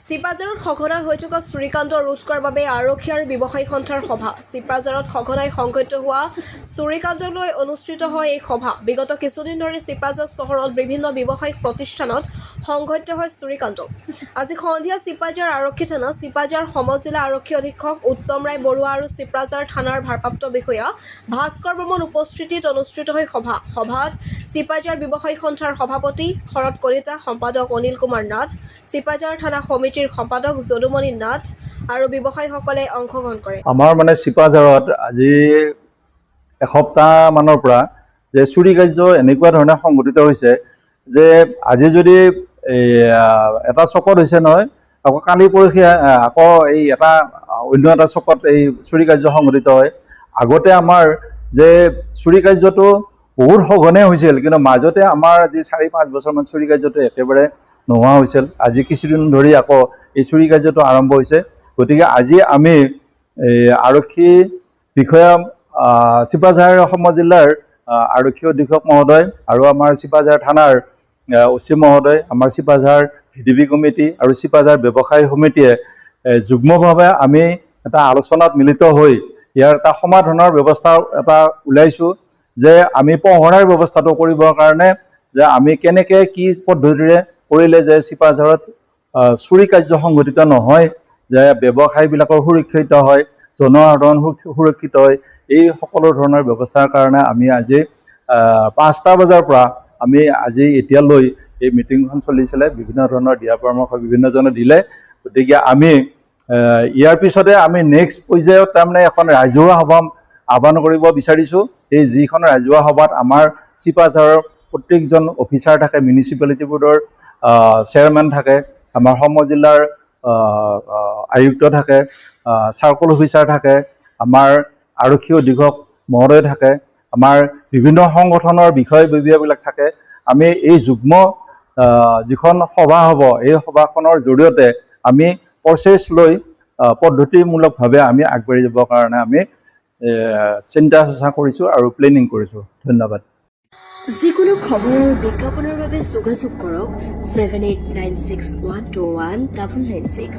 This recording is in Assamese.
চিপাঝাৰত সঘনাই হৈ থকা চুৰিকাণ্ড ৰোধ কৰাৰ বাবে আৰক্ষী আৰু ব্যৱসায়ী সন্থাৰ সভা। চিপাঝাৰত সঘনাই সংঘটিত হোৱা চুৰিকাণ্ডক লৈ অনুষ্ঠিত হয় এই সভা। বিগত কিছুদিন ধৰি চিপাঝাৰ চহৰত বিভিন্ন ব্যৱসায়িক প্ৰতিষ্ঠানত সংঘটিত হয় চুৰিকাণ্ড। আজি সন্ধিয়া চিপাঝাৰ আৰক্ষী থানা, চিপাঝাৰ সমজিলা আৰক্ষী অধীক্ষক উত্তম ৰায় বৰুৱা আৰু চিপাঝাৰ থানাৰ ভাৰপ্ৰাপ্ত বিষয়া ভাস্কৰ বৰ্মন উপস্থিতিত অনুষ্ঠিত হয় সভা। সভাত চিপাঝাৰ ব্যৱসায়ী সন্থাৰ সভাপতি শৰৎ কলিতা, সম্পাদক অনিল কুমাৰ নাথ, চিপাঝাৰ থানা সমিতিৰ সম্পাদক যদুমণি নাথ আৰু ব্যৱসায়ীসকলে অংশগ্ৰহণ কৰে। আমাৰ চিপাঝাৰত আজি এসপ্তাহ মানৰ পৰা যে চুৰি কাৰ্য এনেকুৱা ধৰণে সংঘটিত হৈছে যে আজি যদি এটা চকত হৈছে নহয়, আকৌ কালি পৰহি আকৌ এই অন্য এটা চকত এই চুৰি কাৰ্য সংঘটিত হয়। আগতে আমাৰ যে চুৰি কাৰ্যটো বহুত সঘনে হৈছিল, কিন্তু মাজতে আমাৰ আজি 4-5 বছৰমান চুৰি কাৰ্যটো একেবাৰে নোহোৱা হৈছিল। আজি কিছুদিন ধৰি আকৌ এই চুৰি কাৰ্যটো আৰম্ভ হৈছে। গতিকে আজি আমি আৰক্ষী বিষয়া চিপাঝাৰ সমজিলাৰ আৰক্ষী অধীক্ষক মহোদয় আৰু আমাৰ চিপাঝাৰ থানাৰ OC মহোদয়, আমাৰ চিপাঝাৰ VDP কমিটি আৰু চিপাঝাৰ ব্যৱসায়ী সমিতিয়ে যুগ্মভাৱে আমি এটা আলোচনাত মিলিত হৈ ইয়াৰ এটা সমাধানৰ ব্যৱস্থা এটা ওলাইছোঁ যে আমি পহৰাৰ ব্যৱস্থাটো কৰিবৰ কাৰণে যে আমি কেনেকৈ কি পদ্ধতিৰে কৰিলে যে চিপাঝাৰত চুৰি কাৰ্য সংঘটিত নহয়, যে ব্যৱসায়ীবিলাকৰ সুৰক্ষিত হয়, জনসাধাৰণ সুৰক্ষিত হয়, এই সকলো ধৰণৰ ব্যৱস্থাৰ কাৰণে আমি আজি 5টা বজাৰ পৰা আমি আজি এতিয়ালৈ এই মিটিংখন চলিছিলে। বিভিন্ন ধৰণৰ দিহা পৰামৰ্শ বিভিন্নজনে দিলে। গতিকে আমি ইয়াৰ পিছতে আমি নেক্সট পৰ্যায়ত তাৰমানে এখন ৰাজহুৱা সভা আহ্বান কৰিব বিচাৰিছোঁ। এই যিখন ৰাজহুৱা সভাত আমাৰ চিপাঝাৰৰ প্ৰত্যেকজন অফিচাৰ থাকে, মিউনিচিপালিটি বোৰ্ডৰ চেয়াৰমেন থাকে, আমাৰ সমজিলাৰ আয়ুক্ত থাকে, চাৰ্কল অফিচাৰ থাকে, আমাৰ আৰক্ষী অধীক্ষক মহোদয় থাকে, আমাৰ বিভিন্ন সংগঠনৰ বিষয়ববীয়াবিলাক থাকে। আমি এই যুগ্ম যিখন সভা হ'ব, এই সভাখনৰ জৰিয়তে আমি প্ৰচেছ লৈ পদ্ধতিমূলকভাৱে আমি আগবাঢ়ি যাবৰ কাৰণে আমি চিন্তা চৰ্চা কৰিছোঁ আৰু প্লেনিং কৰিছোঁ। ধন্যবাদ। যিকোনো খবৰ আৰু বিজ্ঞাপনৰ বাবে যোগাযোগ কৰক 7896121996।